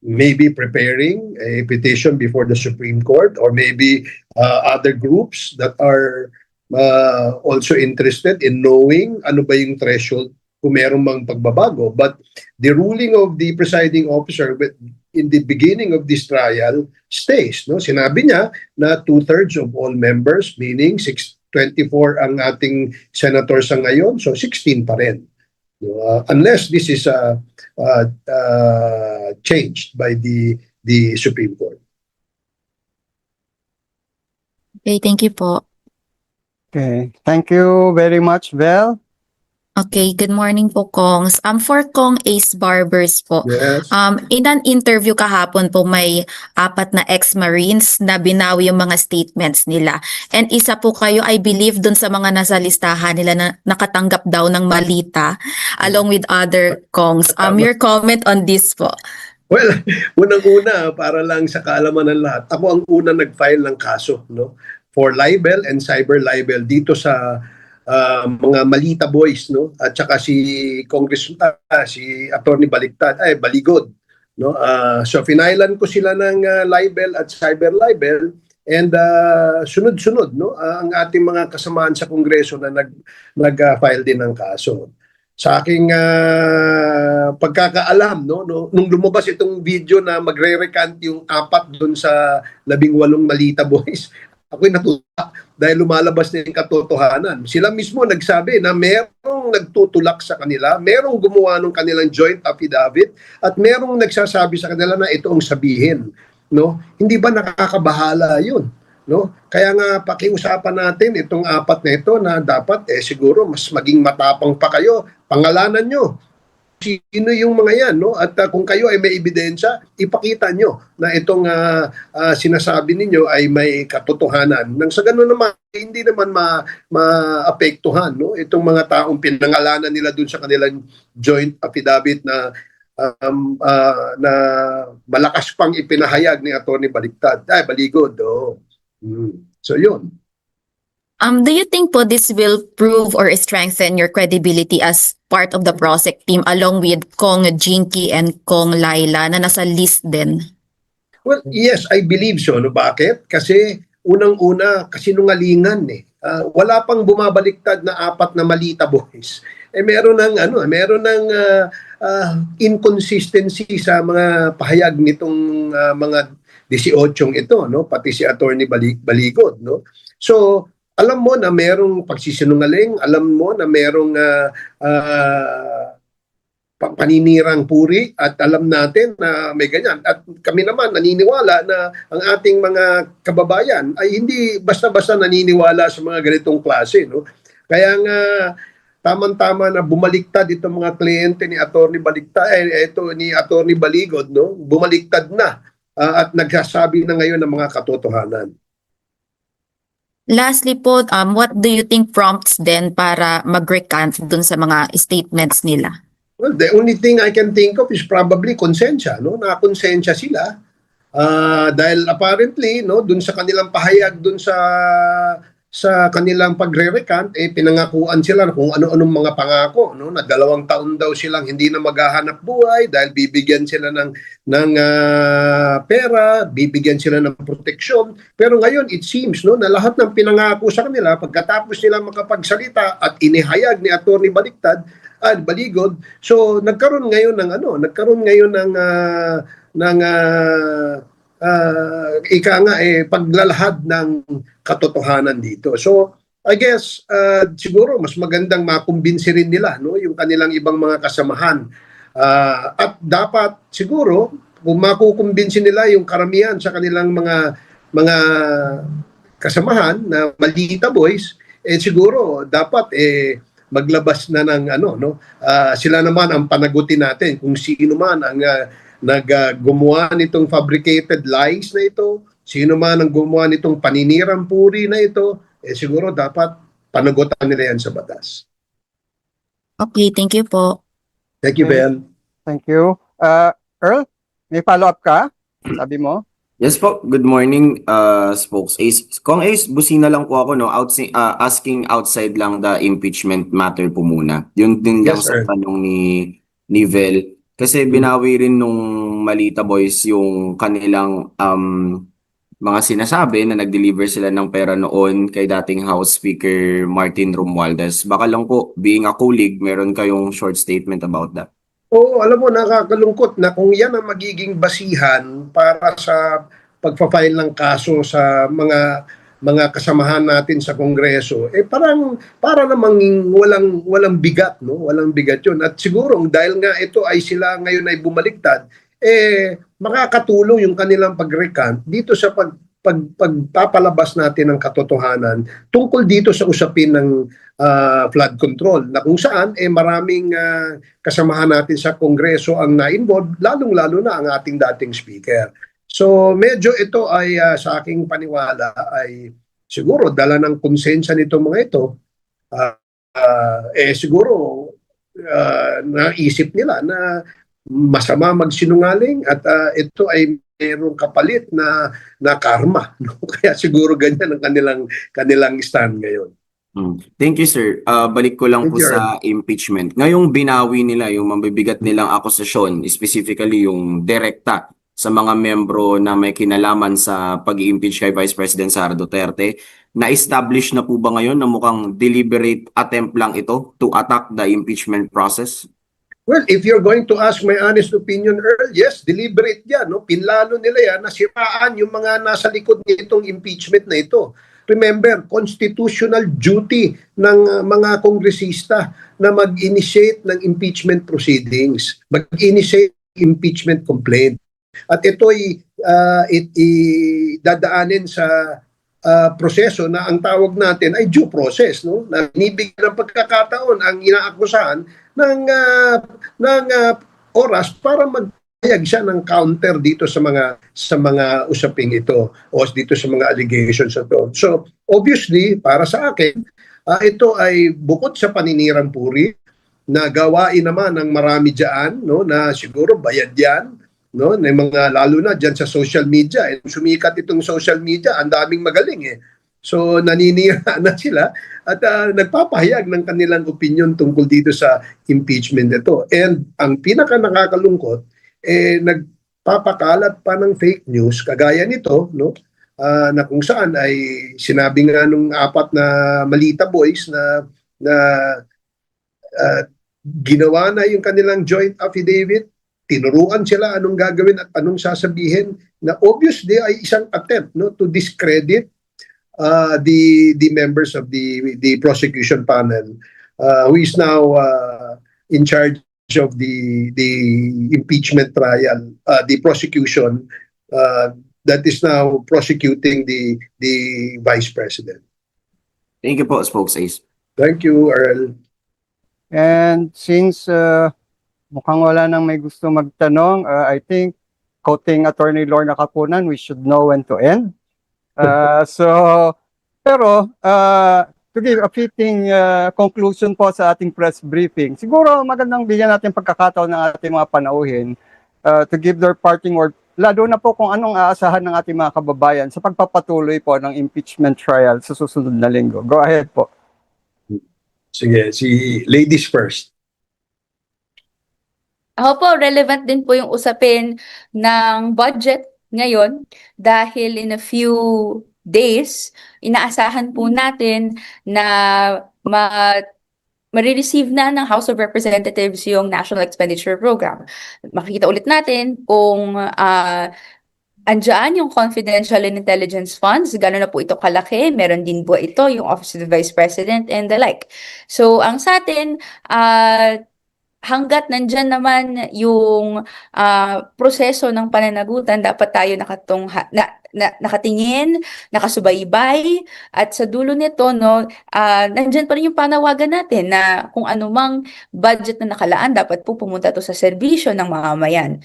maybe preparing a petition before the Supreme Court, or maybe other groups that are also interested in knowing ano ba yung threshold kung meron mang pagbabago. But the ruling of the presiding officer in the beginning of this trial stays. No? Sinabi niya na 2/3 of all members, meaning 24 ang ating senators sa ngayon, so 16 pa rin. Unless this is changed by the Supreme Court. Okay, thank you po. Okay, thank you very much, Vel. Okay, good morning po, Kongs. For Kong Ace Barbers po, Yes. in an interview kahapon po may 4 na ex-Marines na binawi yung mga statements nila. And isa po kayo, I believe, dun sa mga nasa listahan nila na nakatanggap daw ng malita along with other Kongs. Your comment on this po? Well, unang-una, para lang sa kaalaman ng lahat, ako ang una nag-file ng kaso, no, for libel and cyber libel dito sa mga Malita boys, no, at saka si si Attorney Baligod, no. So finailan ko sila ng libel at cyber libel, and sunod-sunod, no, ang ating mga kasamaan sa Kongreso na nag-file din ng kaso. Sa aking pagkakaalam, no, nung lumabas itong video na magre-recant yung 4 doon sa 18 Malita boys, ako'y natutuwa dahil lumalabas na yung katotohanan. Sila mismo nagsabi na merong nagtutulak sa kanila, merong gumawa ng kanilang joint affidavit, at merong nagsasabi sa kanila na ito ang sabihin. No? Hindi ba nakakabahala yun? No? Kaya nga pakiusapan natin itong 4 na ito na dapat siguro mas maging matapang pa kayo. Pangalanan nyo. Sino yung mga yan, no? At kung kayo ay may ebidensya, ipakita nyo na itong sinasabi ninyo ay may katotohanan. Nang sa gano'n naman, hindi naman maapektuhan, no? Itong mga taong pinangalanan nila dun sa kanilang joint affidavit na na malakas pang ipinahayag ni Attorney Baligod. Oh. So yun. Do you think po this will prove or strengthen your credibility as part of the PROSEC team along with Kong Jinky and Kong Laila na nasa list din? Well, yes, I believe so. No? Bakit? Kasi unang-una, kasinungalingan eh. Wala pang bumabaliktad na 4 na Malita boys. Meron ng inconsistency sa mga pahayag nitong mga 18 ito, no? Pati si Attorney Baligod, no? So, alam mo na merong pagsisinungaling, alam mo na merong paninirang puri, at alam natin na may ganyan. At kami naman naniniwala na ang ating mga kababayan ay hindi basta-basta naniniwala sa mga ganitong klase, no? Kaya nga tamang-tama na bumaliktad itong mga kliyente ni Attorney Attorney Baligod, no? Bumaliktad na at nagsasabi na ngayon ng mga katotohanan. Lastly po, what do you think prompts then para mag-recant dun sa mga statements nila? Well, the only thing I can think of is probably konsensya, no? Nakonsensya sila dahil apparently, no, dun sa kanilang pahayag dun sa sa kanilang pagre-recant, pinangakuan sila kung ano-anong mga pangako, no, na 2 taon daw silang hindi na maghahanap buhay dahil bibigyan sila ng pera, bibigyan sila ng proteksyon. Pero ngayon it seems, no, na lahat ng pinangako sa kanila pagkatapos nila makapagsalita at inihayag ni Attorney Baligod, so nagkaroon ngayon ng ika nga paglalahad ng katotohanan dito. So I guess siguro mas magandang makumbinsi rin nila, no, yung kanilang ibang mga kasamahan. At dapat siguro kung makukumbinsi nila yung karamihan sa kanilang mga kasamahan na Malita Boys, siguro dapat maglabas na ng sila naman ang panagutin natin kung sino man ang gumawa nitong fabricated lies na ito, sino man ang gumawa nitong paninirang puri na ito, siguro dapat panagutan nila yan sa batas. Okay, thank you po. Thank you, Ben. Thank you. Earl, may follow-up ka? Sabi mo? Yes po, good morning, Spokes Ace. Kung Ace, busina lang po ako, no, asking outside lang the impeachment matter po muna. Yun din lang Yes, sa sir. tanong ni Vel. Kasi binawi rin nung Malita Boys yung kanilang mga sinasabi na nag-deliver sila ng pera noon kay dating House Speaker Martin Romualdez. Baka lang po, being a colleague, meron kayong short statement about that. Oo, alam mo, nakakalungkot na kung yan ang magiging basihan para sa pagpa-file ng kaso sa mga kasamahan natin sa Kongreso, para namang walang bigat, no? Walang bigat 'yun. At siguro dahil nga ito ay sila ngayon ay bumaliktad, makakatulong yung kanilang pag-recant dito sa pagpapalabas natin ng katotohanan tungkol dito sa usapin ng flood control, na kung saan maraming kasamahan natin sa Kongreso ang na-involved, lalong-lalo na ang ating dating speaker. So medyo ito ay sa aking paniwala ay siguro dala ng konsensya nito mga ito, siguro naisip nila na masama magsinungaling at ito ay mayroong kapalit na karma, no? Kaya siguro ganyan ang kanilang stand ngayon. Thank you, sir. Balik ko lang Thank po you, sa impeachment. Ngayong binawi nila yung mabibigat nilang akusasyon, specifically yung direkta sa mga membro na may kinalaman sa pag-i-impeach kay Vice President Sara Duterte, na-establish na po ba ngayon na mukhang deliberate attempt lang ito to attack the impeachment process? Well, if you're going to ask my honest opinion, Earl, yes, deliberate yan. No? Pinlano nila yan na siraan yung mga nasa likod nitong impeachment na ito. Remember, constitutional duty ng mga kongresista na mag-initiate ng impeachment proceedings, mag-initiate impeachment complaint. At ito'y dadaanin sa proseso na ang tawag natin ay due process, no? Na binibigyan ng pagkakataon ang inaakusahan ng oras para magpahayag siya ng counter dito sa mga usaping ito o dito sa mga allegations ito. So obviously para sa akin ito ay bukod sa paninirang puri na gawain naman ng marami diyan, no, na siguro bayad yan, no, na mga lalo na diyan sa social media. Sumikat itong social media, ang daming magaling So naninira na sila at nagpapahayag ng kanilang opinion tungkol dito sa impeachment ito. And ang pinaka nakakalungkot nagpapakalat pa ng fake news kagaya nito, no, na kung saan ay sinabi nga nung 4 na Malita Boys na ginawa na yung kanilang joint affidavit, tinuruan sila anong gagawin at anong sasabihin, na obviously ay isang attempt, no, to discredit the members of the prosecution panel who is now in charge of the impeachment trial, the prosecution that is now prosecuting the Vice President. Thank you po, Spokes Ace. Thank you, Earl. And since mukhang wala nang may gusto magtanong, I think, quoting Attorney Lorna Capunan, we should know when to end. Pero to give a fitting conclusion po sa ating press briefing, siguro magandang bigyan natin pagkakataon ng ating mga panauhin to give their parting lalo na po kung anong aasahan ng ating mga kababayan sa pagpapatuloy po ng impeachment trial sa susunod na linggo. Go ahead po. Sige, si ladies first. Ako po, relevant din po yung usapin ng budget ngayon dahil in a few days, inaasahan po natin na marireceive na ng House of Representatives yung National Expenditure Program. Makikita ulit natin kung andyan yung confidential and intelligence funds, gano'n na po ito kalaki. Meron din po ito, yung Office of the Vice President and the like. So, ang sa atin, hanggat nandyan naman yung proseso ng pananagutan, dapat tayo nakatingin, nakasubaybay, at sa dulo nito, no, nandyan pa rin yung panawagan natin na kung anumang budget na nakalaan, dapat po pumunta to sa serbisyo ng mamamayan,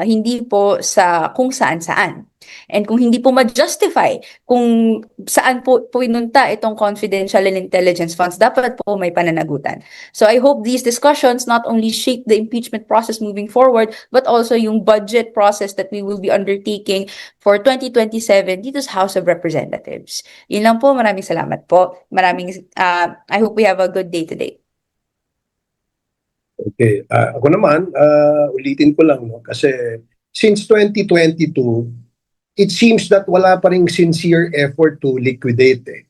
hindi po sa kung saan-saan. And kung hindi po ma-justify kung saan po pinunta itong confidential and intelligence funds, dapat po may pananagutan. So I hope these discussions not only shape the impeachment process moving forward, but also yung budget process that we will be undertaking for 2027 dito sa House of Representatives. Yun lang po. Maraming salamat po. I hope we have a good day today. Okay, ako naman, ulitin ko lang, no? Kasi since 2022, it seems that wala pa ring sincere effort to liquidate.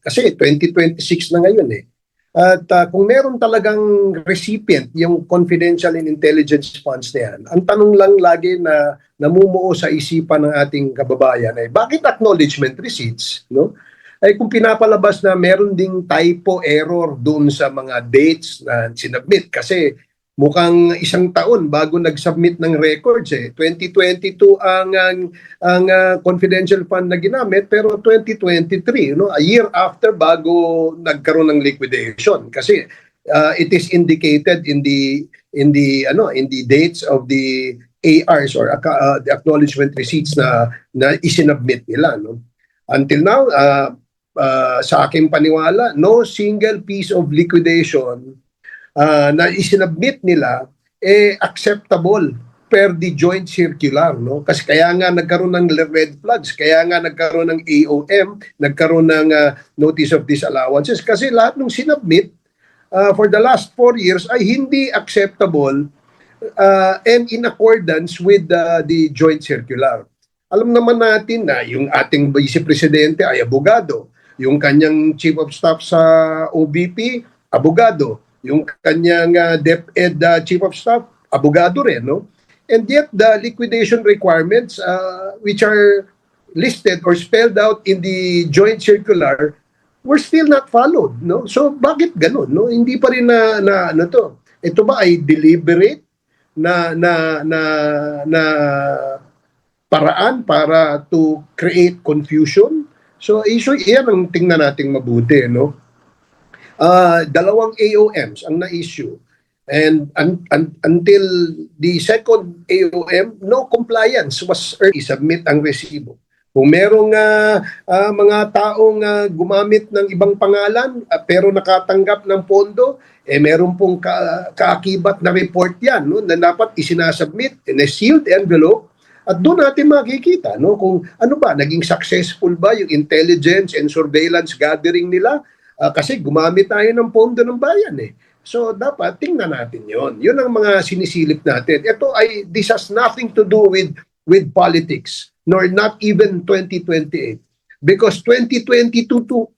Kasi 2026 na ngayon eh. At kung meron talagang recipient yung confidential and intelligence funds na yan, ang tanong lang lagi na namumuo sa isipan ng ating kababayan ay bakit acknowledgement receipts, no? Ay kung pinapalabas na meron ding typo error doon sa mga dates na sinubmit kasi mukhang isang taon bago nag-submit ng records eh. 2022 ang confidential fund na ginamit pero 2023, no, a year after bago nagkaroon ng liquidation kasi it is indicated in the dates of the ARs or the acknowledgement receipts na isinubmit nila, no. Until now, sa aking paniwala, no single piece of liquidation na isinabmit nila acceptable per the joint circular, no? Kasi kaya nga nagkaroon ng red flags, kaya nga nagkaroon ng AOM, nagkaroon ng notice of disallowances kasi lahat ng sinabmit for the last 4 years ay hindi acceptable and in accordance with the joint circular. Alam naman natin na yung ating Vice Presidente ay abogado, yung kanyang Chief of Staff sa OBP, abogado, yung kanyang DepEd Chief of Staff, abogado rin, no? And yet, the liquidation requirements which are listed or spelled out in the joint circular were still not followed, no? So, bakit ganun, no? Hindi pa rin na to. Ito ba ay deliberate na paraan para to create confusion? So, iyan ang tingnan nating mabuti, no? Dalawang AOMs ang na-issue. And until the second AOM, no compliance was submit ang resibo. Kung merong mga taong gumamit ng ibang pangalan pero nakatanggap ng pondo, meron pong kaakibat na report yan, no, na dapat isinasubmit in a sealed envelope. At doon natin makikita, no, kung ano ba, naging successful ba yung intelligence and surveillance gathering nila. Kasi gumamit tayo ng pondo ng bayan eh. So dapat tingnan natin yon. Yun ang mga sinisilip natin. This has nothing to do with politics, nor not even 2028. Because 2022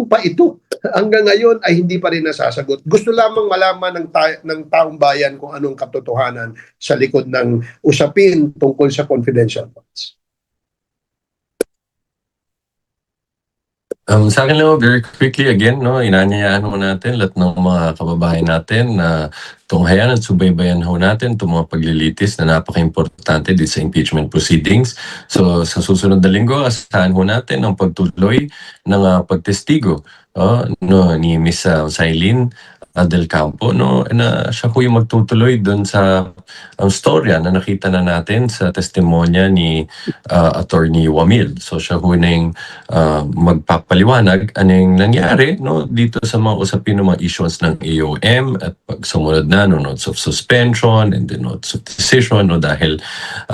pa ito. Hanggang ngayon ay hindi pa rin nasasagot. Gusto lamang malaman ng taong bayan kung anong katotohanan sa likod ng usapin tungkol sa confidential funds. Sa akin lang, very quickly again, no, inanyayaan ho natin lahat ng mga kababayan natin na tunghayan at subaybayan ho natin itong mga paglilitis na napaka-importante dito sa impeachment proceedings. So sa susunod na linggo, asahan ho natin ang pagtuloy ng pagtestigo ni Ms. Sailin Del Campo, no, na siya po yung magtutuloy doon sa storya na nakita na natin sa testimonya ni Attorney Wamil. So siya po na yung magpapaliwanag anong nangyari, no, dito sa mga usapin ng mga issues ng AOM at pag sumunod na no, notes of suspension and the notes of decision, no, dahil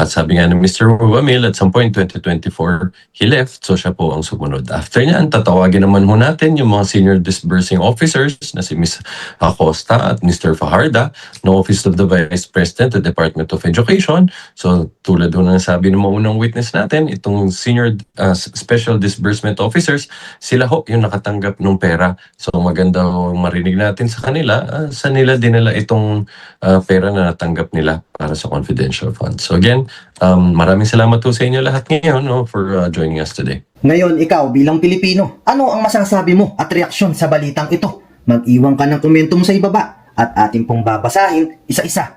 sabi nga ng Mr. Wamil at some point 2024 he left, so siya po ang sumunod. After niyan, tatawagin naman ho natin yung mga senior disbursing officers na si Ms. Acosta at Mr. Fajarda ng Office of the Vice President at Department of Education. So tulad ho na sabi ng mga unang witness natin, itong senior special disbursement officers, sila ho yung nakatanggap ng pera. So maganda ho marinig natin sa kanila, sa nila dinala itong pera na natanggap nila para sa confidential funds. So again, maraming salamat po sa inyo lahat ngayon, no, for joining us today. Ngayon, ikaw bilang Pilipino, ano ang masasabi mo at reaksyon sa balitang ito? Mag-iwan ka ng komento mo sa ibaba at ating pong babasahin isa-isa.